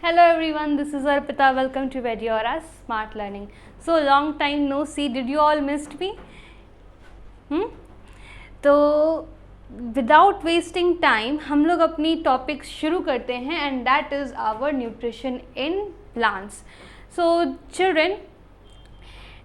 Hello everyone, this is Arpita. Welcome to Vediora's Smart Learning. So long time no see. Did you all missed me? तो without wasting time हम लोग अपनी topic शुरू करते हैं and that is our nutrition in plants. So children,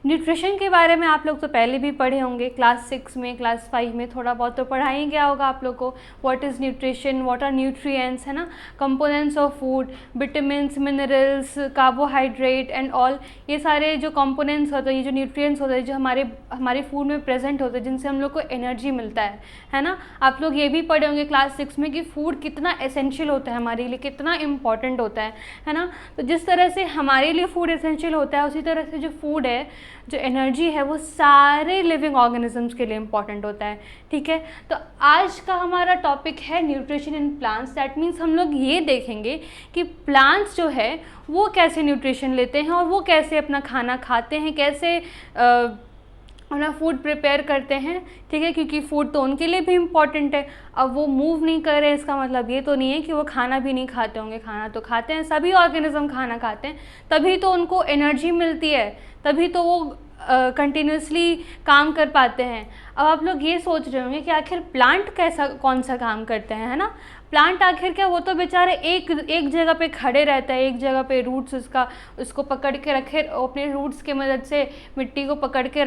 nutrition के बारे में आप लोग तो पहले भी पढ़े होंगे. क्लास 6 में, क्लास 5 में थोड़ा बहुत तो पढ़ा ही गया होगा आप लोग को. What is nutrition, what are nutrients, है ना, components of food, vitamins, minerals, carbohydrate and all. ये सारे जो कंपोनेंट्स होते हैं, ये जो न्यूट्रिएंट्स होते हैं जो हमारे फूड में प्रेजेंट होते हैं, जिनसे हम लोग को एनर्जी मिलता है ना. आप लोग ये भी पढ़े होंगे क्लास 6 में कि फूड कितना एसेंशियल होता है हमारे लिए, कितना इंपॉर्टेंट होता है ना. तो जिस तरह से हमारे लिए फूड एसेंशियल होता है, उसी तरह से जो फूड है, जो एनर्जी है, वो सारे लिविंग ऑर्गेनिजम्स के लिए इम्पॉर्टेंट होता है. ठीक है, तो आज का हमारा टॉपिक है nutrition in plants. That means हम लोग ये देखेंगे कि प्लांट्स जो है वो कैसे न्यूट्रिशन लेते हैं और वो कैसे अपना खाना खाते हैं, कैसे अपना फूड प्रिपेयर करते हैं. ठीक है, क्योंकि फूड तो उनके लिए भी इम्पॉर्टेंट है. अब वो मूव नहीं कर रहे हैं, इसका मतलब ये तो नहीं है कि वो खाना भी नहीं खाते होंगे. खाना तो खाते हैं, सभी ऑर्गेनिज्म खाना खाते हैं, तभी तो उनको एनर्जी मिलती है, तभी तो वो कंटिन्यूसली काम कर पाते हैं. अब आप लोग ये सोच रहे होंगे कि आखिर प्लांट कैसा कौन सा काम करते हैं, है ना. प्लांट आखिर क्या, वो तो बेचारे एक जगह पे खड़े रहता है, एक जगह पे रूट्स उसको पकड़ के रखे, अपने रूट्स के मदद से मिट्टी को पकड़ के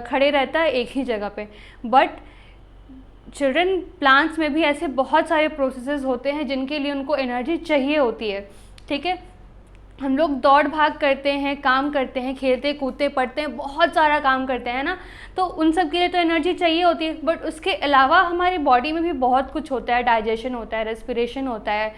खड़े रहता है एक ही जगह पे. बट चिल्ड्रन, प्लांट्स में भी ऐसे बहुत सारे प्रोसेसेस होते हैं जिनके लिए उनको एनर्जी चाहिए होती है. ठीक है, हम लोग दौड़ भाग करते हैं, काम करते हैं, खेलते कूदते पढ़ते हैं, बहुत सारा काम करते हैं ना. तो उन सब के लिए तो एनर्जी चाहिए होती है. बट उसके अलावा हमारी बॉडी में भी बहुत कुछ होता है. डाइजेशन होता है, रेस्पिरेशन होता है,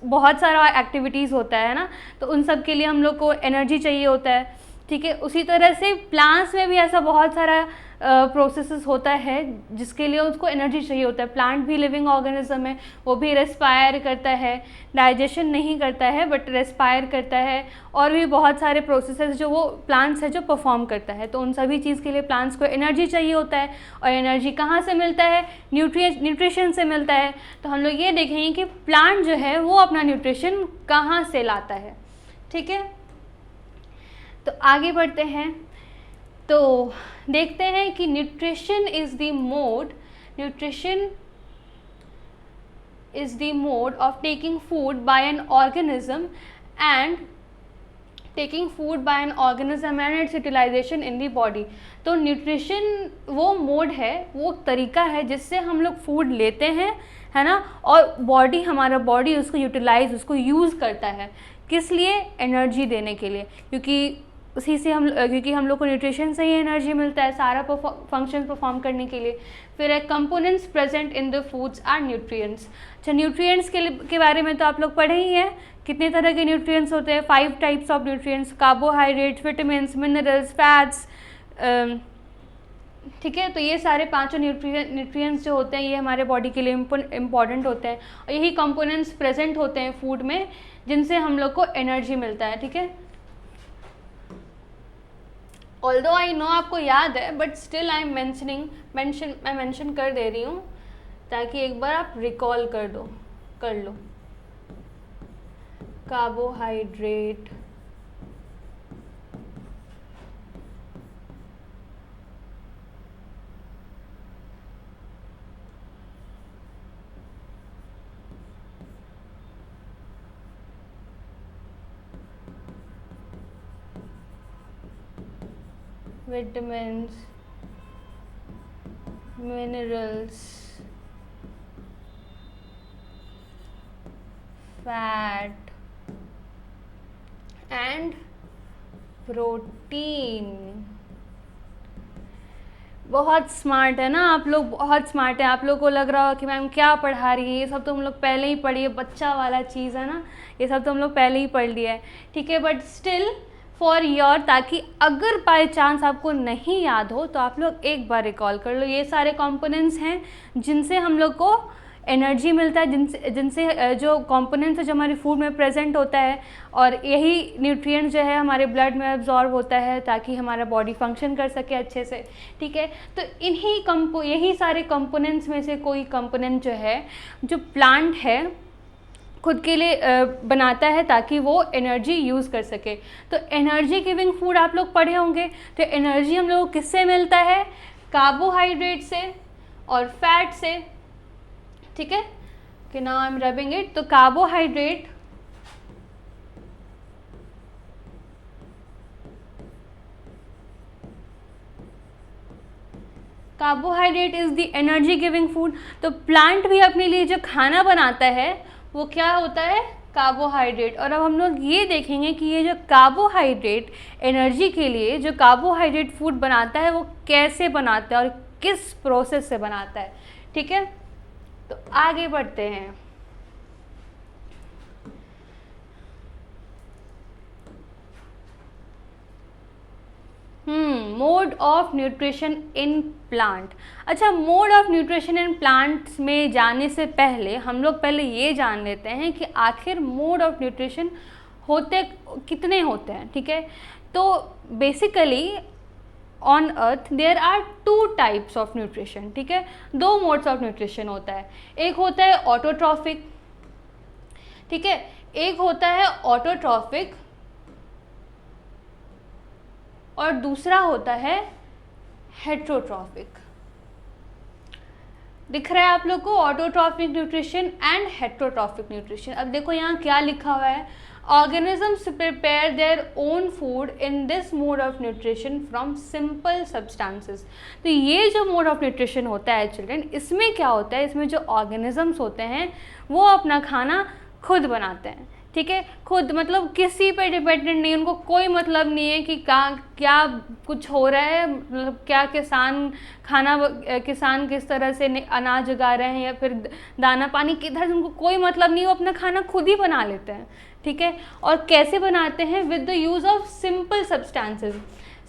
बहुत सारा एक्टिविटीज़ होता है ना. तो उन सब के लिए हम लोग को एनर्जी चाहिए होता है. ठीक है, उसी तरह से प्लांट्स में भी ऐसा बहुत सारा प्रोसेसेस होता है जिसके लिए उसको एनर्जी चाहिए होता है. प्लांट भी लिविंग ऑर्गेनिज्म है, वो भी रेस्पायर करता है, डाइजेशन नहीं करता है बट रेस्पायर करता है, और भी बहुत सारे प्रोसेसेस जो वो प्लांट्स है जो परफॉर्म करता है. तो उन सभी चीज़ के लिए प्लांट्स को एनर्जी चाहिए होता है. और एनर्जी कहाँ से मिलता है? न्यूट्रिशन से मिलता है. तो हम लोग ये देखेंगे कि प्लांट जो है वो अपना न्यूट्रिशन कहाँ से लाता है. ठीक है, तो आगे बढ़ते हैं. तो देखते हैं कि nutrition is the mode of taking food by an organism and its utilization in the body. तो न्यूट्रिशन वो मोड है, वो तरीका है जिससे हम लोग फूड लेते हैं, है ना, और हमारा बॉडी उसको यूटिलाइज, उसको यूज़ करता है. किस लिए? एनर्जी देने के लिए. क्योंकि हम लोग को न्यूट्रिशन से ही एनर्जी मिलता है सारा फंक्शन परफॉर्म करने के लिए. फिर है components present in the foods are nutrients. अच्छा, न्यूट्रिएंट्स के बारे में तो आप लोग पढ़े ही हैं. कितने तरह के न्यूट्रिएंट्स होते हैं? 5 types of nutrients: carbohydrates, vitamins, minerals, fats. ठीक है, तो ये सारे पांचों न्यूट्रिएंट्स जो होते हैं ये हमारे बॉडी के लिए इम्पॉर्टेंट होते हैं, और यही कंपोनेंट्स प्रेजेंट होते हैं फूड में जिनसे हम लोग को एनर्जी मिलता है. ठीक है, ऑल्दो आई नो आपको याद है, बट स्टिल आई एम मैं मेंशन कर दे रही हूँ ताकि एक बार आप रिकॉल कर लो. Carbohydrate, vitamins, minerals, fat and protein. बहुत स्मार्ट है ना आप लोग, बहुत स्मार्ट है. आप लोग को लग रहा हो कि मैम क्या पढ़ा रही है, ये सब तो हम लोग पहले ही पढ़ी है, बच्चा वाला चीज़ है ना, ये सब तो हम लोग पहले ही पढ़ लिया है. ठीक है, बट स्टिल फॉर योर, ताकि अगर बाय चांस आपको नहीं याद हो तो आप लोग एक बार रिकॉल कर लो. ये सारे कंपोनेंट्स हैं जिनसे हम लोग को एनर्जी मिलता है, जिनसे जो कंपोनेंट्स है जो हमारे फूड में प्रेजेंट होता है, और यही न्यूट्रिएंट्स जो है हमारे ब्लड में एब्जॉर्ब होता है ताकि हमारा बॉडी फंक्शन कर सके अच्छे से, ठीक है। तो यही सारे कंपोनेंट्स में से कोई कंपोनेंट जो है जो प्लांट है खुद के लिए बनाता है ताकि वो एनर्जी यूज़ कर सके। तो एनर्जी गिविंग फूड आप लोग पढ़े होंगे। तो एनर्जी हम लोग को किससे मिलता है? कार्बोहाइड्रेट से और फैट से, ठीक है। कि now I am rubbing it. तो carbohydrate is the energy giving food. तो प्लांट भी अपने लिए जो खाना बनाता है वो क्या होता है? कार्बोहाइड्रेट। और अब हम लोग ये देखेंगे कि ये जो कार्बोहाइड्रेट एनर्जी के लिए जो कार्बोहाइड्रेट फूड बनाता है वो कैसे बनाता है और किस प्रोसेस से बनाता है, ठीक है। तो आगे बढ़ते हैं। Mode of nutrition in plant. अच्छा, mode of nutrition in plants में जाने से पहले हम लोग पहले ये जान लेते हैं कि आखिर मोड ऑफ न्यूट्रिशन कितने होते हैं, ठीक है। तो basically on earth there are 2 types of nutrition, ठीक है। 2 मोड्स ऑफ न्यूट्रिशन होता है। एक होता है ऑटोट्रॉफिक, ठीक है। एक होता है ऑटोट्रॉफिक और दूसरा होता है हेट्रोट्रॉफिक। दिख रहा है आप लोग को? Autotrophic nutrition and heterotrophic nutrition. अब देखो यहाँ क्या लिखा हुआ है, organisms prepare their own food in this mode of nutrition from simple substances. तो ये जो मोड ऑफ न्यूट्रिशन होता है चिल्ड्रन, इसमें क्या होता है, इसमें जो ऑर्गेनिजम्स होते हैं वो अपना खाना खुद बनाते हैं, ठीक है। खुद मतलब किसी पे डिपेंडेंट नहीं, उनको कोई मतलब नहीं है कि क्या कुछ हो रहा है, मतलब क्या किसान किस तरह से अनाज उगा रहे हैं या फिर दाना पानी किधर, उनको कोई मतलब नहीं, वो अपना खाना खुद ही बना लेते हैं, ठीक है। और कैसे बनाते हैं? With the use of simple substances.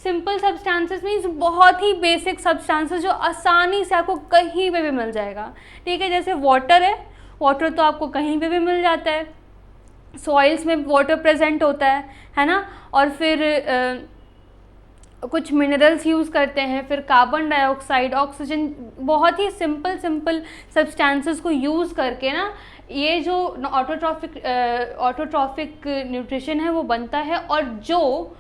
Simple substances means बहुत ही बेसिक सब्सटेंसेस जो आसानी से आपको कहीं पे भी मिल जाएगा, ठीक है। जैसे वाटर है, वाटर तो आपको कहीं पे भी मिल जाता है, सॉइल्स में वाटर प्रेजेंट होता है ना। और फिर कुछ मिनरल्स यूज़ करते हैं, फिर कार्बन डाइऑक्साइड, ऑक्सीजन, बहुत ही सिंपल सब्सटेंसेस को यूज़ करके ना ये जो ऑटोट्रॉफिक न्यूट्रिशन है वो बनता है। और जो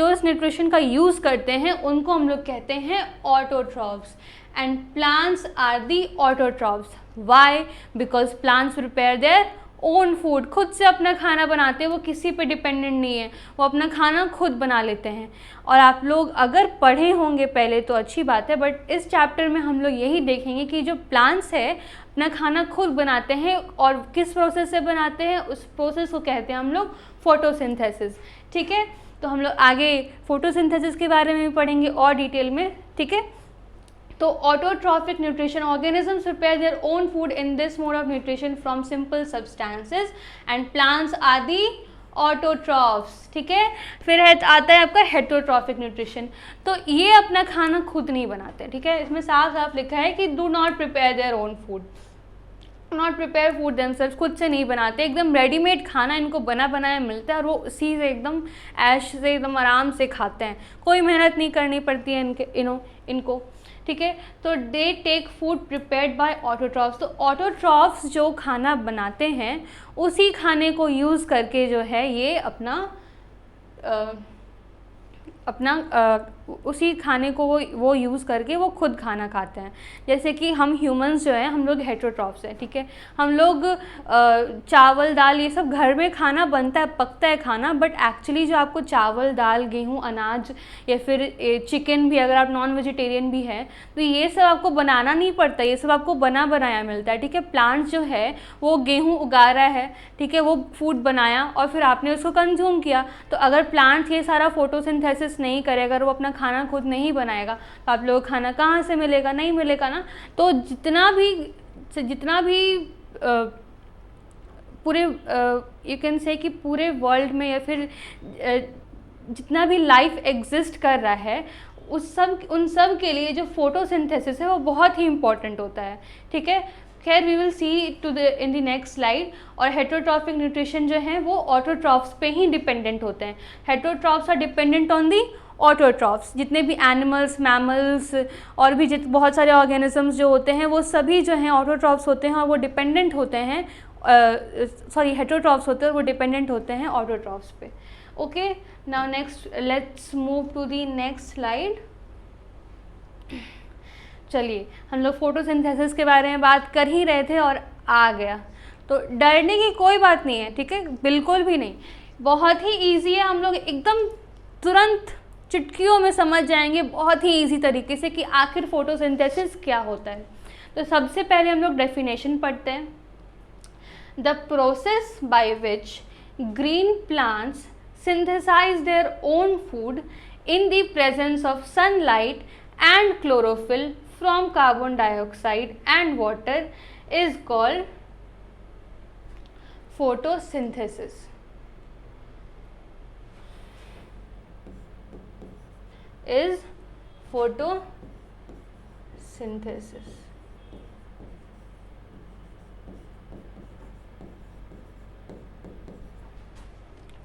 इस न्यूट्रिशन का यूज़ करते हैं उनको हम लोग कहते हैं autotrophs. And plants are the autotrophs. Why? Because plants prepare their own food, खुद से अपना खाना बनाते हैं, वो किसी पे डिपेंडेंट नहीं है, वो अपना खाना खुद बना लेते हैं। और आप लोग अगर पढ़े होंगे पहले तो अच्छी बात है, बट इस चैप्टर में हम लोग यही देखेंगे कि जो प्लांट्स है अपना खाना खुद बनाते हैं और किस प्रोसेस से बनाते हैं, उस प्रोसेस को कहते हैं हम लोग फोटोसिंथेसिस, ठीक है। तो हम लोग आगे फोटोसिंथेसिस के बारे में भी पढ़ेंगे और डिटेल में, ठीक है। तो autotrophic nutrition, organisms prepare their own food in this mode of nutrition from simple substances and plants are the autotrophs, ठीक है। फिर आता है आपका हेट्रोट्रॉफिक न्यूट्रिशन। तो ये अपना खाना खुद नहीं बनाते, ठीक है। इसमें साफ साफ लिखा है कि do not prepare their own food, not prepare food themselves, खुद से नहीं बनाते, एकदम रेडीमेड खाना इनको बना बनाया मिलता है और वो उसी से एकदम ऐश से एकदम आराम से खाते हैं, कोई मेहनत नहीं करनी पड़ती है इनको, ठीक है। तो they take food prepared by autotrophs. तो ऑटोट्रॉफ्स जो खाना बनाते हैं उसी खाने को यूज़ करके जो है ये उसी खाने को वो यूज़ करके वो खुद खाना खाते हैं। जैसे कि हम ह्यूमंस जो हैं हम लोग हेट्रोट्रॉफ्स हैं, ठीक है। हम लोग चावल दाल ये सब घर में खाना बनता है, पकता है खाना, बट एक्चुअली जो आपको चावल दाल गेहूँ अनाज या फिर चिकन भी, अगर आप नॉन वेजिटेरियन भी हैं तो ये सब आपको बनाना नहीं पड़ता, ये सब आपको बना बनाया मिलता है, ठीक है। प्लांट्स जो है वो गेहूँ उगा रहा है, ठीक है, वो फूड बनाया और फिर आपने उसको कंज्यूम किया। तो अगर प्लांट्स ये सारा फोटोसिंथेसिस नहीं करे, अगर वो अपना खाना खुद नहीं बनाएगा तो आप लोगों को खाना कहाँ से मिलेगा? नहीं मिलेगा ना। तो जितना भी पूरे यू कैन से कि पूरे वर्ल्ड में या फिर जितना भी लाइफ एग्जिस्ट कर रहा है उन सब के लिए जो फोटोसिंथेसिस है वो बहुत ही इंपॉर्टेंट होता है, ठीक है। खैर we will see to the in the next slide. और हेटरोट्रॉफिक न्यूट्रिशन जो है वो ऑटोट्रॉफ्स पे ही डिपेंडेंट होते हैं। Heterotrophs are dependent on the autotrophs. जितने भी एनिमल्स, मैमल्स और भी बहुत सारे ऑर्गेनिजम्स जो होते हैं वो सभी जो हैं ऑटोट्रॉफ्स होते हैं और वो डिपेंडेंट होते हैं, हेटरोट्रॉफ्स होते हैं और वो डिपेंडेंट होते हैं ऑटोट्रॉफ्स पे। Okay, now next let's move to the next slide. चलिए, हम लोग फोटोसिंथेसिस के बारे में बात कर ही रहे थे और आ गया, तो डरने की कोई बात नहीं है, ठीक है, बिल्कुल भी नहीं। बहुत ही ईजी है, हम लोग एकदम तुरंत चुटकियों में समझ जाएंगे बहुत ही ईजी तरीके से कि आखिर फोटोसिंथेसिस क्या होता है। तो सबसे पहले हम लोग डेफिनेशन पढ़ते हैं। The process by which green plants synthesize their own food in the presence of sunlight and chlorophyll from carbon dioxide and water is called photosynthesis. Is photosynthesis.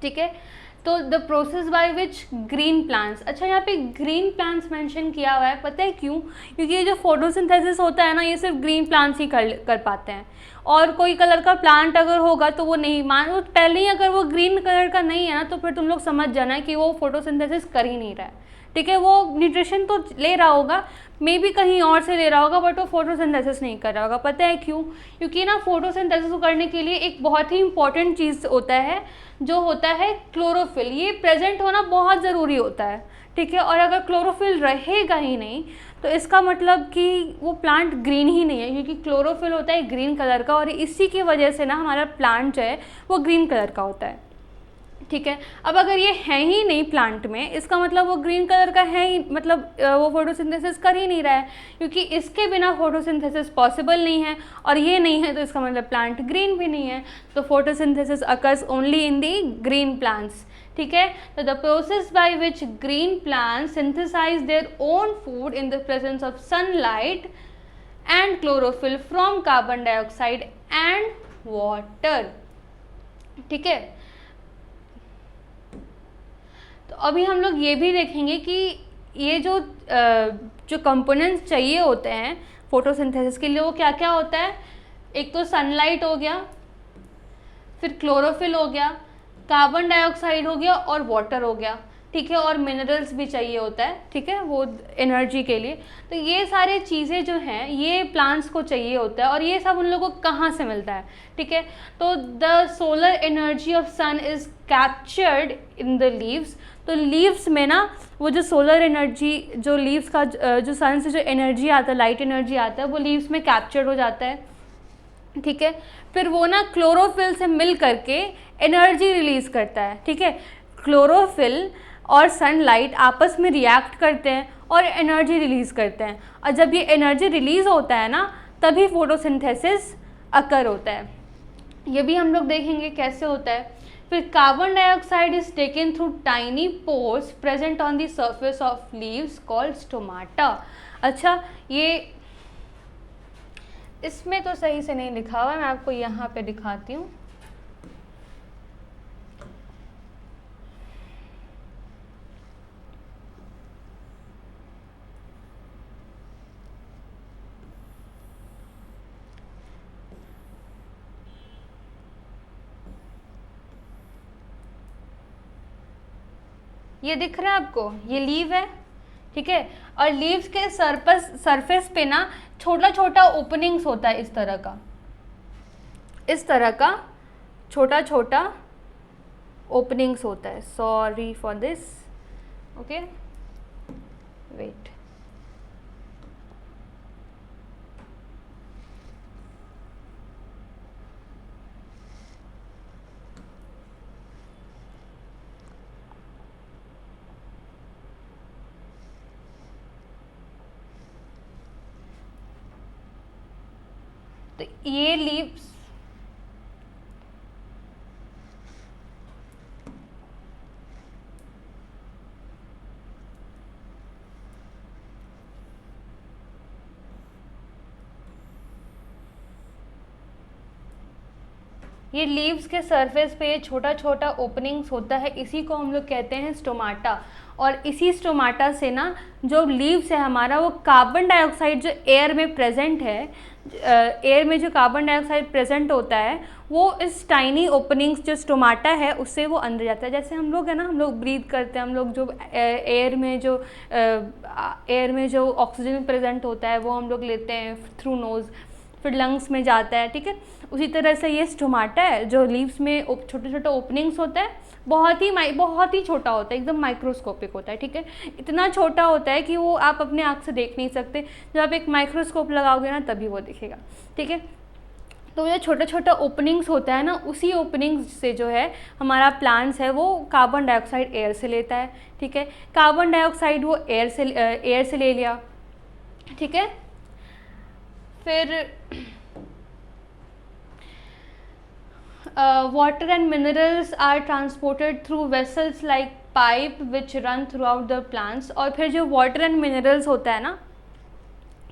ठीक है, तो the process by which green plants, अच्छा यहाँ पे green plants mention किया हुआ है, पता है क्यों? क्योंकि ये जो फोटोसिंथेसिस होता है ना, ये सिर्फ ग्रीन प्लांट्स ही कर पाते हैं, और कोई कलर का प्लांट अगर होगा तो वो नहीं, मान लो पहले ही अगर वो ग्रीन कलर का नहीं है ना, तो फिर तुम लोग समझ जाना कि वो फोटोसिंथेसिस कर ही नहीं रहा है, ठीक है। वो न्यूट्रिशन तो ले रहा होगा, मे बी कहीं और से ले रहा होगा, बट वो फोटोसिंथेसिस नहीं कर रहा होगा। पता है क्यों? क्योंकि ना फोटोसिंथेसिस को करने के लिए एक बहुत ही इंपॉर्टेंट चीज़ होता है, जो होता है क्लोरोफिल। ये प्रेजेंट होना बहुत ज़रूरी होता है, ठीक है। और अगर क्लोरोफिल रहेगा ही नहीं तो इसका मतलब कि वो प्लांट ग्रीन ही नहीं है, क्योंकि क्लोरोफिल होता है ग्रीन कलर का, और इसी की वजह से ना हमारा प्लांट जो है वो ग्रीन कलर का होता है, ठीक है। अब अगर ये है ही नहीं प्लांट में, इसका मतलब वो ग्रीन कलर का है ही, मतलब वो फोटोसिंथेसिस कर ही नहीं रहा है, क्योंकि इसके बिना फोटोसिंथेसिस पॉसिबल नहीं है, और ये नहीं है तो इसका मतलब प्लांट ग्रीन भी नहीं है। तो photosynthesis occurs only in the green plants, ठीक है। तो the process by which green plants synthesize their own food in the presence of sunlight and chlorophyll from carbon dioxide and water, ठीक है। तो अभी हम लोग ये भी देखेंगे कि ये जो कंपोनेंट्स चाहिए होते हैं फोटोसिंथेसिस के लिए, वो क्या क्या होता है। एक तो सनलाइट हो गया, फिर क्लोरोफिल हो गया, कार्बन डाइऑक्साइड हो गया और वाटर हो गया, ठीक है। और मिनरल्स भी चाहिए होता है, ठीक है, वो एनर्जी के लिए। तो ये सारे चीज़ें जो हैं ये प्लांट्स को चाहिए होता है, और ये सब उन लोगों को कहाँ से मिलता है, ठीक है। तो the solar energy of sun is captured in the leaves. तो लीव्स में ना वो जो सोलर एनर्जी, जो लीव्स का जो सन से जो एनर्जी आता है, लाइट एनर्जी आता है, वो लीव्स में कैप्चर्ड हो जाता है, ठीक है। फिर वो ना क्लोरोफिल से मिल करके एनर्जी रिलीज़ करता है, ठीक है। क्लोरोफिल और सनलाइट आपस में रिएक्ट करते हैं और एनर्जी रिलीज़ करते हैं, और जब ये एनर्जी रिलीज़ होता है ना, तभी फोटोसिंथेसिस अकर होता है। ये भी हम लोग देखेंगे कैसे होता है। फिर carbon dioxide is taken through tiny pores present on the surface of leaves called stomata. अच्छा, ये इसमें तो सही से नहीं लिखा हुआ है, मैं आपको यहाँ पे दिखाती हूँ। ये दिख रहा है आपको, ये लीव है, ठीक है। और लीव्स के सरफेस पे ना छोटा छोटा ओपनिंग्स होता है, इस तरह का छोटा छोटा ओपनिंग्स होता है। Sorry for this, okay, wait. तो ये लीव्स, ये लीव्स के सरफेस पे ये छोटा छोटा ओपनिंग्स होता है, इसी को हम लोग कहते हैं स्टोमाटा। और इसी स्टोमाटा से ना जो लीव्स है हमारा, वो कार्बन डाइऑक्साइड जो एयर में प्रेजेंट है, एयर में जो कार्बन डाइऑक्साइड प्रेजेंट होता है, वो इस टाइनी ओपनिंग्स जो स्टोमाटा है उससे वो अंदर जाता है। जैसे हम लोग है ना, हम लोग ब्रीथ करते हैं, हम लोग जो एयर में जो ऑक्सीजन प्रेजेंट होता है वो हम लोग लेते हैं थ्रू नोज़, फिर लंग्स में जाता है, ठीक है। उसी तरह से ये स्टोमाटा है जो लीव्स में छोटे छोटे ओपनिंग्स होता है, बहुत ही छोटा होता है, एकदम माइक्रोस्कोपिक होता है, ठीक है। इतना छोटा होता है कि वो आप अपने आँख से देख नहीं सकते, जब आप एक माइक्रोस्कोप लगाओगे ना तभी वो दिखेगा, ठीक है। तो ये छोटा छोटा ओपनिंग्स होता है ना, उसी ओपनिंग्स से जो है हमारा प्लांट्स है वो कार्बन डाइऑक्साइड एयर से लेता है, ठीक है। कार्बन डाइऑक्साइड वो एयर से ले लिया, ठीक है। फिर water and minerals are transported through vessels like pipe which run throughout the plants। और फिर जो water and minerals होता है ना,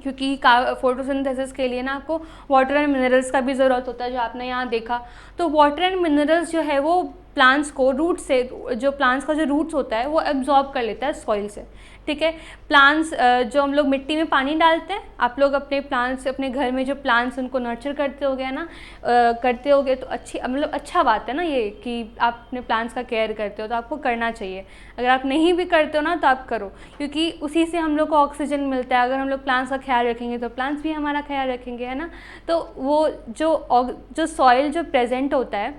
क्योंकि फोटोसिंथेसिस के लिए ना आपको वाटर एंड मिनरल्स का भी ज़रूरत होता है, जो आपने यहाँ देखा। तो वाटर एंड मिनरल्स जो है वो प्लांट्स को रूट से, जो प्लांट्स का जो रूट्स होता है वो एब्जॉर्ब कर लेता है सॉइल से, ठीक है। प्लांट्स जो हम लोग मिट्टी में पानी डालते हैं, आप लोग अपने प्लांट्स, अपने घर में जो प्लांट्स उनको नर्चर करते होगे ना, करते होगे तो अच्छी, मतलब अच्छा बात है ना ये कि आप अपने प्लांट्स का केयर करते हो, तो आपको करना चाहिए। अगर आप नहीं भी करते हो ना तो आप करो, क्योंकि उसी से हम लोग को ऑक्सीजन मिलता है। अगर हम लोग प्लांट्स का ख्याल रखेंगे तो प्लांट्स भी हमारा ख्याल रखेंगे, है ना। तो वो जो सॉइल जो प्रेजेंट होता है,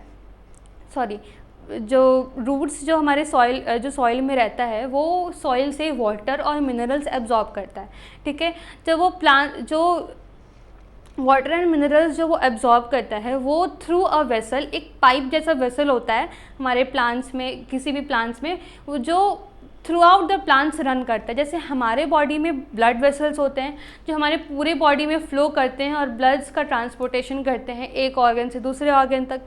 सॉरी, जो रूट्स जो हमारे सॉइल में रहता है वो सॉइल से वाटर और मिनरल्स एब्जॉर्ब करता है, ठीक है। जब वो प्लांट जो वाटर एंड मिनरल्स जो वो एब्जॉर्ब करता है वो थ्रू अ वेसल, एक पाइप जैसा वेसल होता है हमारे प्लांट्स में, किसी भी प्लांट्स में, वो जो through out the plants run करता है। जैसे हमारे बॉडी में ब्लड वेसल्स होते हैं जो हमारे पूरे बॉडी में फ्लो करते हैं और ब्लड्स का ट्रांसपोर्टेशन करते हैं एक ऑर्गन से दूसरे ऑर्गन तक,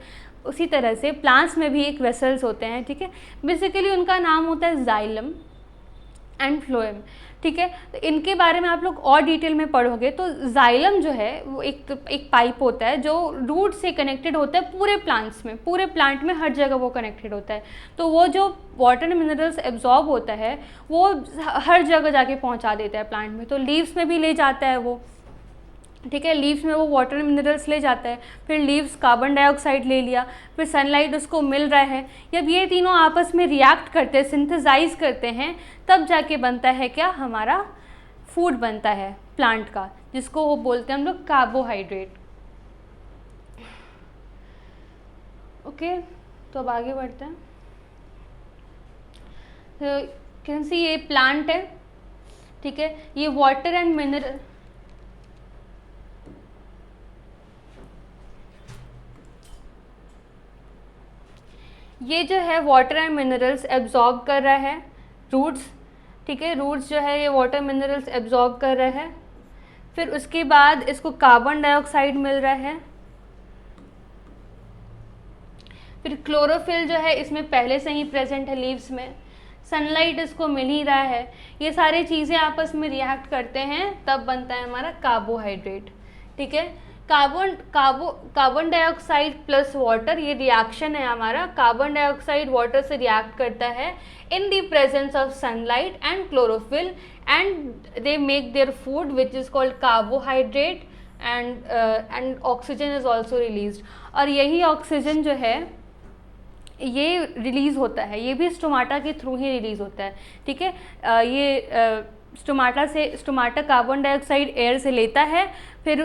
उसी तरह से प्लांट्स में भी एक वेसल्स होते हैं, ठीक है। बेसिकली उनका नाम होता है जाइलम एंड फ्लोएम, ठीक है। तो इनके बारे में आप लोग और डिटेल में पढ़ोगे तो जाइलम जो है वो एक पाइप होता है जो रूट से कनेक्टेड होता है पूरे प्लांट्स में, पूरे प्लांट में हर जगह वो कनेक्टेड होता है। तो वो जो वाटर मिनरल्स एब्जॉर्ब होता है वो हर जगह जाके पहुंचा देता है प्लांट में। तो लीव्स में भी ले जाता है वो, ठीक है। लीव्स में वो वाटर मिनरल्स ले जाता है, फिर लीव्स कार्बन डाइऑक्साइड ले लिया, फिर सनलाइट उसको मिल रहा है। जब ये तीनों आपस में रिएक्ट करते हैं, सिंथेसाइज करते हैं, तब जाके बनता है क्या, हमारा फूड बनता है प्लांट का, जिसको वो बोलते हैं हम लोग कार्बोहाइड्रेट। ओके, तो अब आगे बढ़ते हैं। तो कैन सी ये प्लांट है, ठीक है। ये वाटर एंड मिनरल, ये जो है वाटर एंड मिनरल्स एब्जॉर्ब कर रहा है रूट्स, ठीक है। रूट्स जो है ये वाटर मिनरल्स एब्जॉर्ब कर रहा है, फिर उसके बाद इसको कार्बन डाइऑक्साइड मिल रहा है, फिर क्लोरोफिल जो है इसमें पहले से ही प्रेजेंट है लीव्स में, सनलाइट इसको मिल ही रहा है। ये सारी चीज़ें आपस में रिएक्ट करते हैं, तब बनता है हमारा कार्बोहाइड्रेट, ठीक है। कार्बन डाइऑक्साइड प्लस वाटर, ये रिएक्शन है हमारा। कार्बन डाइऑक्साइड वाटर से रिएक्ट करता है इन the presence of sunlight and chlorophyll, and they make their food which is called carbohydrate, and oxygen is also released. और यही ऑक्सीजन जो है ये रिलीज़ होता है, ये भी स्टोमाटा के थ्रू ही रिलीज़ होता है, ठीक है। स्टोमाटा कार्बन डाइऑक्साइड एयर से लेता है, फिर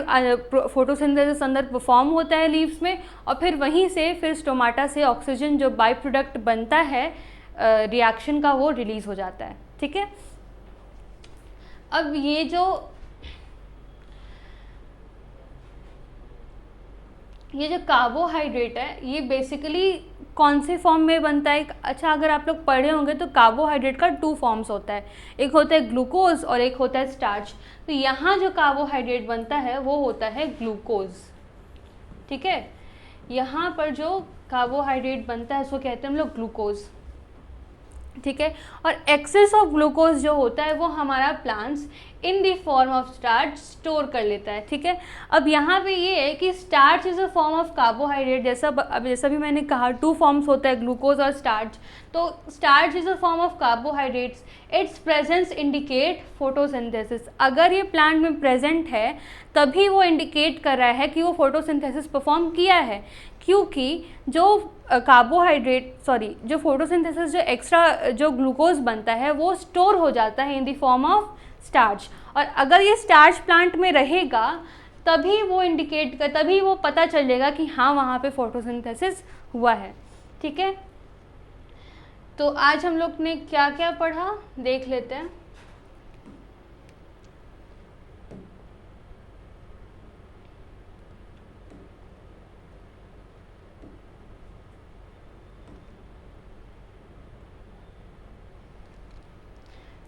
फोटोसिंथेसिस अंदर परफॉर्म होता है लीव्स में, और फिर वहीं से फिर स्टोमाटा से ऑक्सीजन जो बाई प्रोडक्ट बनता है रिएक्शन का, वो रिलीज़ हो जाता है, ठीक है। अब ये जो कार्बोहाइड्रेट है ये बेसिकली कौन से फॉर्म में बनता है। अच्छा, अगर आप लोग पढ़े होंगे तो कार्बोहाइड्रेट का 2 फॉर्म्स होता है, एक होता है ग्लूकोज और एक होता है स्टार्च। तो यहाँ जो कार्बोहाइड्रेट बनता है वो होता है ग्लूकोज, ठीक है। यहाँ पर जो कार्बोहाइड्रेट बनता है उसको कहते हैं हम लोग ग्लूकोज। ठीक है। और एक्सेस ऑफ ग्लूकोज जो होता है वो हमारा plants in the form of starch store कर लेता है, ठीक है। अब यहाँ पे ये है कि starch is a form of carbohydrate, जैसा भी मैंने कहा 2 फॉर्म्स होता है ग्लूकोज और स्टार्च। तो starch is a form of carbohydrates, it's presence indicate photosynthesis. अगर ये प्लांट में प्रेजेंट है तभी वो इंडिकेट कर रहा है कि वो फोटोसिंथेसिस परफॉर्म किया है, क्योंकि जो जो फोटोसिंथेसिस जो एक्स्ट्रा जो ग्लूकोज बनता है वो स्टोर हो जाता है in the form of starch. और अगर ये स्टार्च प्लांट में रहेगा तभी वो पता चलेगा कि हाँ वहाँ पे फोटोसिंथेसिस हुआ है, ठीक है। तो आज हम लोग ने क्या क्या पढ़ा देख लेते हैं।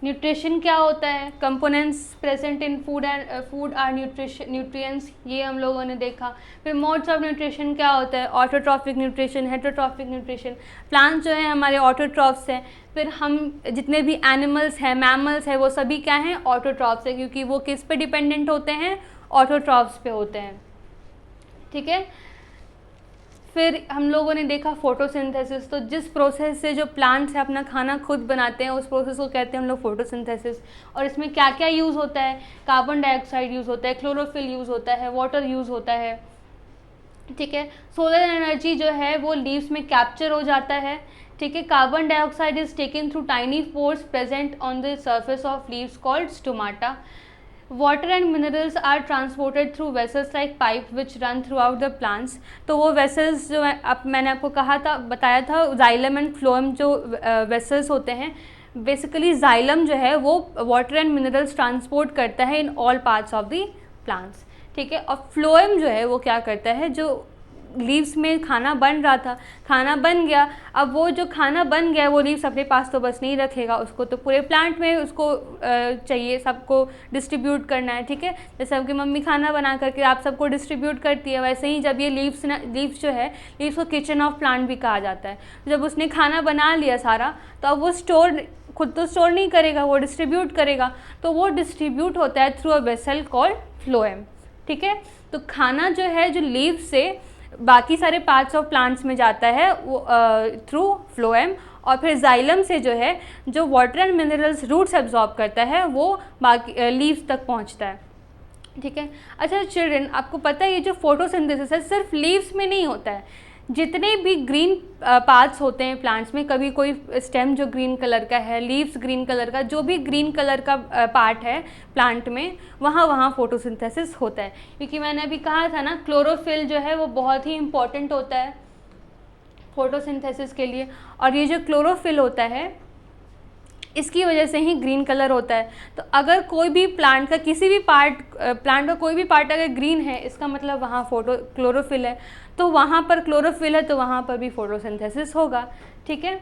न्यूट्रिशन क्या होता है, components present in food are nutrients, ये हम लोगों ने देखा। फिर मोड्स ऑफ न्यूट्रिशन क्या होता है, autotrophic nutrition, heterotrophic nutrition. Plants जो है हमारे ऑटोट्रॉफ्स हैं। फिर हम जितने भी एनिमल्स हैं, मैमल्स हैं, वो सभी क्या हैं, ऑटोट्रॉफ्स हैं, क्योंकि वो किस पे डिपेंडेंट होते हैं, ऑटोट्रॉफ्स पे होते हैं, ठीक है। फिर हम लोगों ने देखा फोटोसिंथेसिस। तो जिस प्रोसेस से जो प्लांट्स है अपना खाना खुद बनाते हैं उस प्रोसेस को कहते हैं हम लोग फोटोसिंथेसिस। और इसमें क्या क्या यूज़ होता है, कार्बन डाइऑक्साइड यूज़ होता है, क्लोरोफिल यूज़ होता है, वाटर यूज़ होता है, ठीक है। सोलर एनर्जी जो है वो लीव्स में कैप्चर हो जाता है, ठीक है। Carbon dioxide is taken through tiny pores present on the surface of leaves called stomata. Water and minerals are transported through vessels like pipe which run throughout the plants. तो वो vessels जो मैंने आपको बताया था xylem and phloem जो vessels होते हैं, बेसिकली जाइलम जो है वो वाटर एंड मिनरल्स ट्रांसपोर्ट करता है in all parts of the plants, ठीक है। और फ्लोएम जो है वो क्या करता है, जो लीव्स में खाना बन रहा था, खाना बन गया, अब वो जो खाना बन गया वो लीव्स अपने पास तो बस नहीं रखेगा, उसको तो पूरे प्लांट में उसको चाहिए, सबको डिस्ट्रीब्यूट करना है, ठीक है। जैसे आपकी मम्मी खाना बना करके आप सबको डिस्ट्रीब्यूट करती है, वैसे ही जब ये लीव्स जो है, लीव्स को किचन ऑफ प्लांट भी कहा जाता है। जब उसने खाना बना लिया सारा तो अब वो खुद तो स्टोर नहीं करेगा, वो डिस्ट्रीब्यूट करेगा। तो वो डिस्ट्रीब्यूट होता है through a vessel called phloem, ठीक है। तो खाना जो है जो लीव से बाकी सारे पार्ट्स ऑफ प्लांट्स में जाता है वो थ्रू फ्लोएम, और फिर जाइलम से जो है जो water and minerals roots absorb करता है वो बाकी लीव्स तक पहुंचता है, ठीक है। अच्छा चिल्ड्रन, आपको पता है ये जो फोटोसिंथेसिस है सिर्फ लीव्स में नहीं होता है, जितने भी ग्रीन पार्ट्स होते हैं प्लांट्स में, कभी कोई स्टेम जो ग्रीन कलर का है, लीव्स ग्रीन कलर का, जो भी ग्रीन कलर का पार्ट है प्लांट में, वहाँ फोटोसिंथेसिस होता है। क्योंकि मैंने अभी कहा था ना, क्लोरोफिल जो है वो बहुत ही इम्पॉर्टेंट होता है फोटोसिंथेसिस के लिए। और ये जो क्लोरोफिल होता है इसकी वजह से ही ग्रीन कलर होता है। तो अगर कोई भी प्लांट का कोई भी पार्ट अगर ग्रीन है, इसका मतलब वहाँ क्लोरोफिल है, तो वहाँ पर क्लोरोफिल है तो वहाँ पर भी फोटोसिंथेसिस होगा, ठीक है।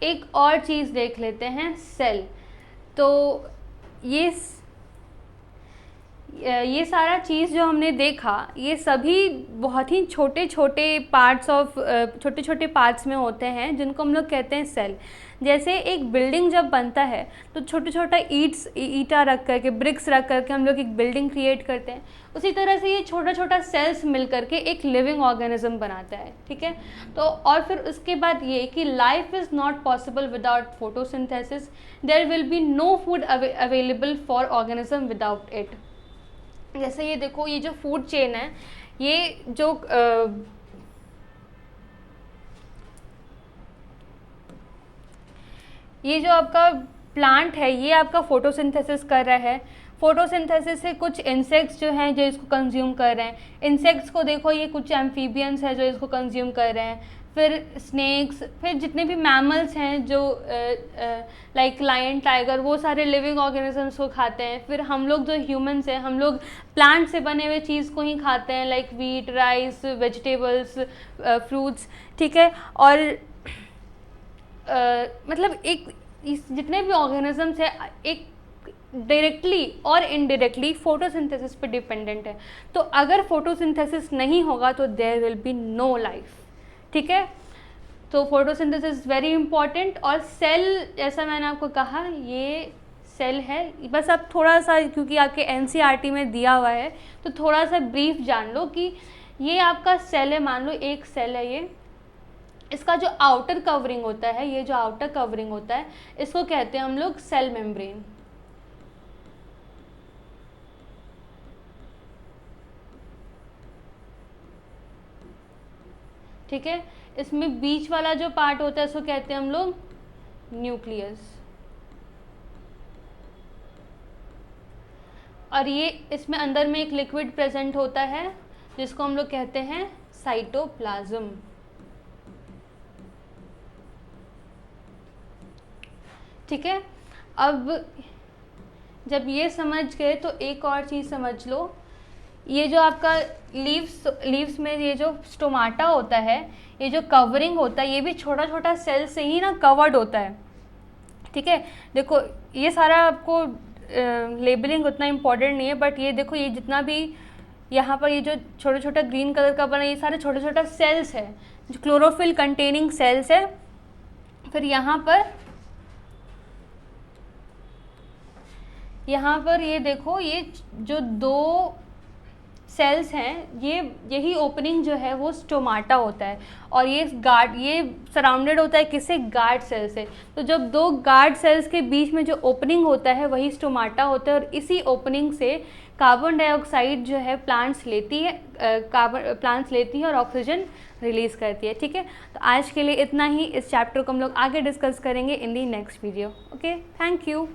एक और चीज़ देख लेते हैं, सेल। तो ये सारा चीज़ जो हमने देखा, ये सभी बहुत ही छोटे छोटे पार्ट्स में होते हैं जिनको हम लोग कहते हैं सेल। जैसे एक बिल्डिंग जब बनता है तो छोटा ईटा रख करके, ब्रिक्स रख करके हम लोग एक बिल्डिंग क्रिएट करते हैं, उसी तरह से ये छोटा सेल्स मिल करके एक लिविंग ऑर्गेनिज्म बनाता है, ठीक है। तो और फिर उसके बाद ये कि life is not possible without photosynthesis, there will be no food available for organism without it. जैसे ये देखो, ये जो फूड चेन है, ये जो आपका प्लांट है ये आपका फोटोसिंथेसिस कर रहा है। फोटोसिंथेसिस से कुछ इंसेक्ट्स जो हैं जो इसको कंज्यूम कर रहे हैं। इंसेक्ट्स को देखो, ये कुछ एम्फीबियंस है जो इसको कंज्यूम कर रहे हैं। फिर स्नेक्स, फिर जितने भी मैमल्स हैं जो लाइक लायन, टाइगर, वो सारे लिविंग ऑर्गेनिजम्स को खाते हैं। फिर हम लोग जो ह्यूमंस हैं, हम लोग प्लांट से बने हुए चीज़ को ही खाते हैं, like wheat, rice, vegetables, fruits, ठीक है। और मतलब जितने भी ऑर्गेनिजम्स हैं, एक डायरेक्टली और इनडायरेक्टली फोटोसिंथेसिस पे डिपेंडेंट है। तो अगर फोटोसिंथेसिस नहीं होगा तो there will be no life. ठीक है, तो फोटोसिंथेसिस वेरी इंपॉर्टेंट। और सेल, जैसा मैंने आपको कहा, ये सेल है। बस आप थोड़ा सा, क्योंकि आपके एनसीईआरटी में दिया हुआ है, तो थोड़ा सा ब्रीफ जान लो कि ये आपका सेल है। मान लो एक सेल है ये, इसका जो आउटर कवरिंग होता है, ये जो आउटर कवरिंग होता है, इसको कहते हैं हम लोग सेल मेम्ब्रेन। ठीक है, इसमें बीच वाला जो पार्ट होता है इसको कहते हैं हम लोग न्यूक्लियस। और ये इसमें अंदर में एक लिक्विड प्रेजेंट होता है जिसको हम लोग कहते हैं साइटोप्लाज्म। ठीक है, अब जब ये समझ गए तो एक और चीज़ समझ लो, ये जो आपका लीव्स में ये जो स्टोमाटा होता है, ये जो कवरिंग होता है, ये भी छोटा छोटा सेल से ही ना कवर्ड होता है। ठीक है, देखो ये सारा आपको लेबलिंग उतना इम्पोर्टेंट नहीं है, बट ये देखो, ये जितना भी यहाँ पर ये जो छोटा छोटा ग्रीन कलर का बना, ये सारे छोटे छोटा सेल्स है जो क्लोरोफिल कंटेनिंग सेल्स है। फिर यहाँ पर ये देखो, ये जो दो सेल्स हैं, यही ओपनिंग जो है वो स्टोमाटा होता है। और ये सराउंडेड होता है किससे? गार्ड सेल से। तो जब दो गार्ड सेल्स के बीच में जो ओपनिंग होता है वही स्टोमाटा होता है, और इसी ओपनिंग से कार्बन डाइऑक्साइड जो है प्लांट्स लेती है और ऑक्सीजन रिलीज़ करती है। ठीक है, तो आज के लिए इतना ही। इस चैप्टर को हम लोग आगे डिस्कस करेंगे in the next video. Okay, thank you.